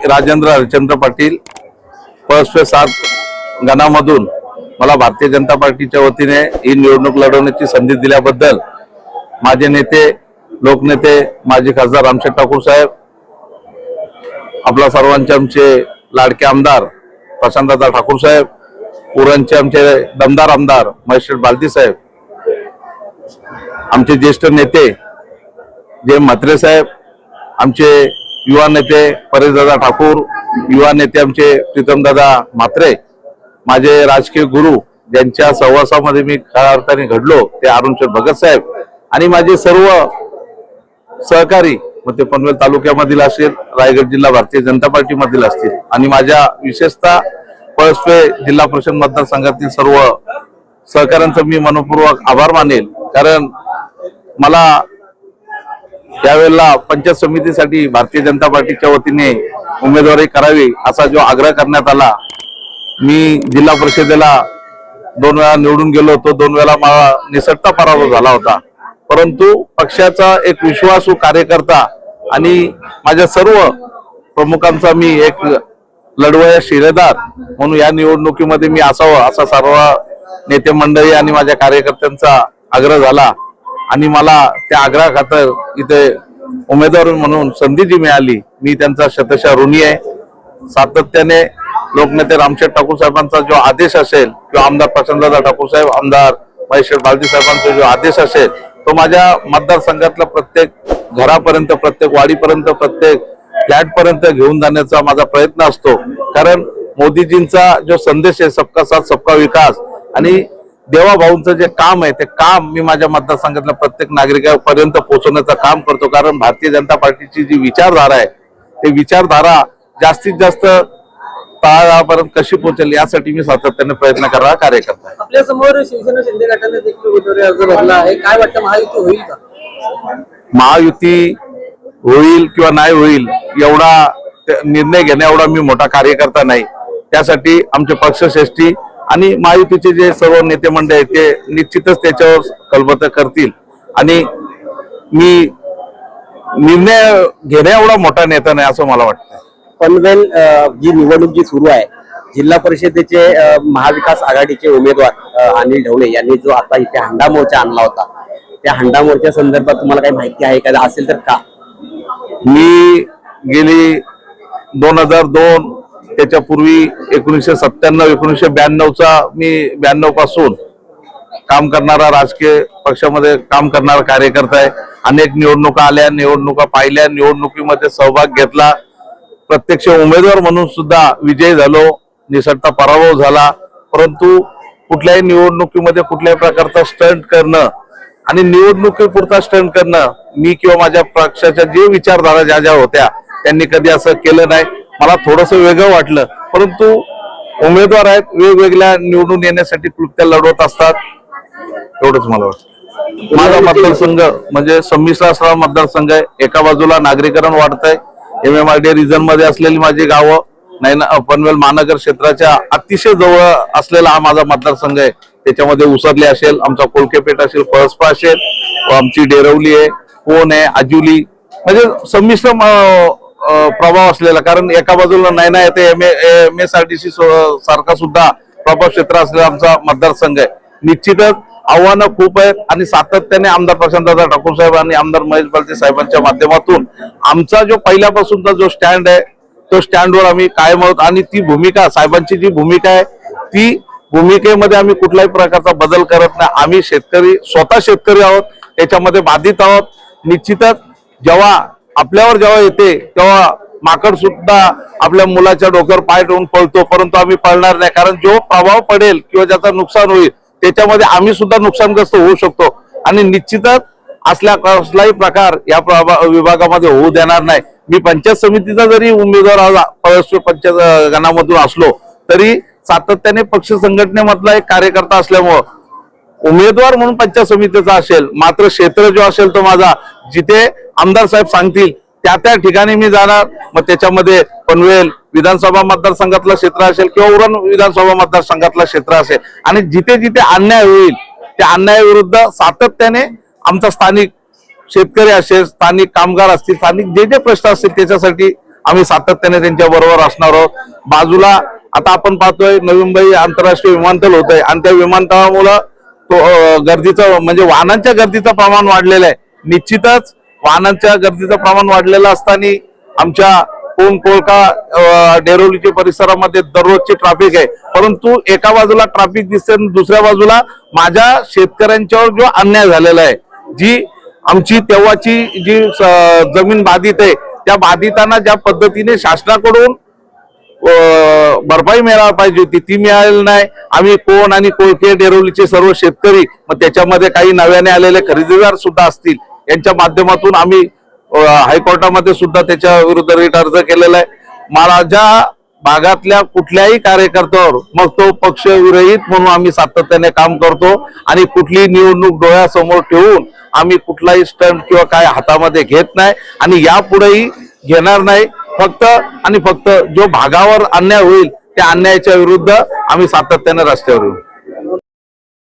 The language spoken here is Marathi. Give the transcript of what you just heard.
राजेंद्र हरिचंद्र पाटील पळसपे 7 गणामधून मला भारतीय जनता पार्टीच्या वतीने ही निवडणूक लढवण्याची संधी दिल्याबद्दल माझे नेते लोकनेते माजी खासदार रामशेठ ठाकूर साहेब, आपला सर्वांचे आमचे लाडके आमदार प्रशांतदादा ठाकूर साहेब, उरणचे आमचे दमदार आमदार महेशेठ बालदी साहेब, आमचे ज्येष्ठ नेते जे म्हात्रे साहेब, आमचे युवा नेते परेशदादा ठाकूर, युवा नेते आमचे प्रीतमदादा म्हात्रे, माझे राजकीय गुरु ज्यांच्या सहवासामध्ये मी खऱ्या अर्थाने घडलो ते अरुणशेठ भगत साहेब आणि माझे सर्व सहकारी, मग ते पनवेल तालुक्यामधील असतील, रायगड जिल्हा भारतीय जनता पार्टी मधील असतील आणि माझ्या विशेषतः पळसपे जिल्हा परिषद मतदारसंघातील सर्व सहकाऱ्यांचं मी मनपूर्वक आभार मानेल। कारण मला यावेळेला पंचायत समितीसाठी भारतीय जनता पार्टीच्या वतीने उमेदवारी करावी असा जो आग्रह करण्यात आला, मी जिल्हा परिषदेला 2 वेळा निवडून गेलो होतो, 2 वेळा मला निसटता पराभव झाला होता, परंतु पक्षाचा एक विश्वासू कार्यकर्ता आणि माझ्या सर्व प्रमुखांचा मी एक लढवया शिलेदार म्हणून या निवडणुकीमध्ये मी असावं असा सर्व नेते मंडळी आणि माझ्या कार्यकर्त्यांचा आग्रह झाला आणि मला त्या आग्रहाखातर इथे उमेदवार म्हणून संधी जी मिळाली मी त्यांचा शतशः ऋणी आहे। सातत्याने लोकनेते रामशेठ ठाकूर साहेबांचा जो आदेश असेल किंवा आमदार प्रशांतदादा ठाकूर साहेब, आमदार महेशेठ बालदी साहेबांचा जो आदेश असेल तो माझ्या मतदारसंघातल्या प्रत्येक घरापर्यंत, प्रत्येक वाडीपर्यंत, प्रत्येक फ्लॅटपर्यंत घेऊन जाण्याचा माझा प्रयत्न असतो। कारण मोदीजींचा जो संदेश आहे सबका साथ सबका विकास आणि देवाभाऊंचं जे काम आहे ते काम मी माझ्या मतदारसंघातल्या प्रत्येक नागरिकांपर्यंत पोहोचवण्याचं काम करतो। कारण भारतीय जनता पार्टीची जी विचारधारा आहे ते विचारधारा जास्तीत जास्त तळागाळापर्यंत कशी पोहोचेल यासाठी मी सातत्याने प्रयत्न करणारा कार्यकर्ता आहे। आपल्या समोर शिवसेना शिंदे गटाने देखील उमेदवारी अर्ज भरला आहे, काय वाटतं महायुती होईल का? महायुती होईल किंवा नाही होईल एवढा निर्णय घेण्या एवढा मी मोठा कार्यकर्ता नाही, त्यासाठी आमचे पक्षश्रेष्ठी आणि महायुतीचे जे सर्व नेते मंडळ आहेत ते निश्चितच त्याच्यावर कलबत्ता करतील आणि मी निर्णय घेण्या एवढा मोठा नेता नाही असं मला वाटतं। पनवेल जी निवडणूक जी सुरू आहे, जिल्हा परिषदेचे महाविकास आघाडीचे उमेदवार अनिल ढवळे यांनी जो आता इथे हंडा मोर्चा आणला होता, त्या हंडा मोर्चा संदर्भात तुम्हाला काही माहिती आहे का? असेल तर का? मी गेली 2002 त्याच्या पूर्वी 1997 1992चा मी 92 पासून काम करणारा राजकीय पक्षामध्ये काम करणारा कार्यकर्ता आहे। अनेक निवडणुका आल्या, निवडणुका पाहिल्या, निवडणुकीमध्ये सहभाग घेतला, प्रत्यक्ष उमेदवार म्हणून सुद्धा विजयी झालो, निसटता पराभव झाला, परंतु कुठल्याही निवडणुकीमध्ये कुठल्याही प्रकारचा स्टंट करणं आणि निवडणुकीपुरता स्टंट करणं मी किंवा माझ्या पक्षाच्या जे विचारधारा ज्या होत्या त्यांनी कधी असं केलं नाही। मला थोडंसं वेगळं वाटलं, परंतु उमेदवार आहेत, वेगवेगळ्या निवडून येण्यासाठी क्लुप्त्या लढवत असतात, एवढंच मला वाटतं। माझा मतदारसंघ म्हणजे संमिश्र असणारा मतदारसंघ आहे, एका बाजूला नागरीकरण वाढतंय, MMRDA रिजन मध्ये असलेली माझी गावं पनवेल महानगर क्षेत्राच्या अतिशय जवळ असलेला हा माझा मतदारसंघ आहे, त्याच्यामध्ये उसरली असेल, आमचा कोलकेपेठ असेल, पळसपा असेल, आमची डेरवली आहे, कोण आहे, आजुली, म्हणजे संमिश्र प्रभाव असलेला। कारण एका बाजूला नैना येथे MSRDC सारखा सुद्धा प्रभाव क्षेत्र असलेला आमचा मतदारसंघ आहे। निश्चितच आव्हानं खूप आहेत आणि सातत्याने आमदार प्रशांतदादा ठाकूर साहेब आणि आमदार महेश बालदी साहेबांच्या माध्यमातून आमचा जो पहिल्यापासूनचा जो स्टँड आहे तो स्टँडवर आम्ही कायम आहोत आणि ती भूमिका साहेबांची जी भूमिका आहे ती भूमिकेमध्ये आम्ही कुठल्याही प्रकारचा बदल करत नाही। आम्ही शेतकरी, स्वतः शेतकरी आहोत, त्याच्यामध्ये बाधित आहोत। निश्चितच जेव्हा आपल्यावर जेव्हा येते तेव्हा माकड सुद्धा आपल्या मुलाच्या डोक्यावर पाय ठेवून पळतो, परंतु आम्ही पळणार नाही, कारण जो प्रभाव पडेल किंवा ज्याचा नुकसान होईल त्याच्यामध्ये आम्ही सुद्धा नुकसानग्रस्त होऊ शकतो आणि निश्चितच असल्या कसलाही प्रकार या विभागामध्ये होऊ देणार नाही। मी पंचायत समितीचा जरी उमेदवार पळसपे पंचायत गणामधून असलो तरी सातत्याने पक्ष संघटनेमधला एक कार्यकर्ता असल्यामुळे उमेदवार म्हणून पंचायत समितीचा असेल, मात्र क्षेत्र जो असेल तो माझा, जिथे आमदार साहेब सांगतील त्या ठिकाणी मी जाणार। मग त्याच्यामध्ये पनवेल विधानसभा मतदारसंघातलं क्षेत्र असेल किंवा उरण विधानसभा मतदारसंघातलं क्षेत्र असेल आणि जिथे जिथे अन्याय होईल त्या अन्यायाविरुद्ध सातत्याने आमचा स्थानिक शेतकरी असेल, स्थानिक कामगार असतील, स्थानिक जे जे प्रश्न असतील त्याच्यासाठी आम्ही सातत्याने त्यांच्या बरोबर असणार आहोत. बाजूला आता आपण पाहतोय नवी मुंबई आंतरराष्ट्रीय विमानतळ होत आहे आणि त्या विमानतळामुळं तो गर्दीचं म्हणजे वाहनांच्या गर्दीचं प्रमाण वाढलेलं आहे. निश्चितच वाहनांच्या गर्दीचं प्रमाण वाढलेलं असताना आमच्या कोळका डेरोलीच्या परिसरामध्ये दररोजची ट्रॅफिक आहे, परंतु एका बाजूला ट्रॅफिक दिसते आणि दुसऱ्या बाजूला माझ्या शेतकऱ्यांच्यावर जो अन्याय झालेला आहे, जी आमची तेव्हाची जी जमीन बाधित आहे त्या बाधितांना ज्या पद्धतीने शासनाकडून भरपाई मिळायला पाहिजे होती ती मिळालेली नाही. आम्ही कोण आणि कोळके डेरोलीचे सर्व शेतकरी, मग त्याच्यामध्ये काही नव्याने आलेले खरेदीदार सुद्धा असतील, यांच्या माध्यमातून आम्ही हायकोर्टामध्ये सुद्धा त्याच्या विरुद्ध रिट अर्ज केलेला आहे. माझ्या भागातल्या कुठल्याही कार्यकर्त्यावर मग तो पक्ष विरहित म्हणून आम्ही सातत्याने काम करतो आणि कुठली निवडणूक डोळ्यासमोर ठेवून आम्ही कुठलाही स्टंट किंवा काय हातामध्ये घेत नाही आणि यापुढेही घेणार नाही. फक्त आणि फक्त जो भागावर अन्याय होईल त्या अन्यायाच्या विरुद्ध आम्ही सातत्याने रस्त्यावर येऊ.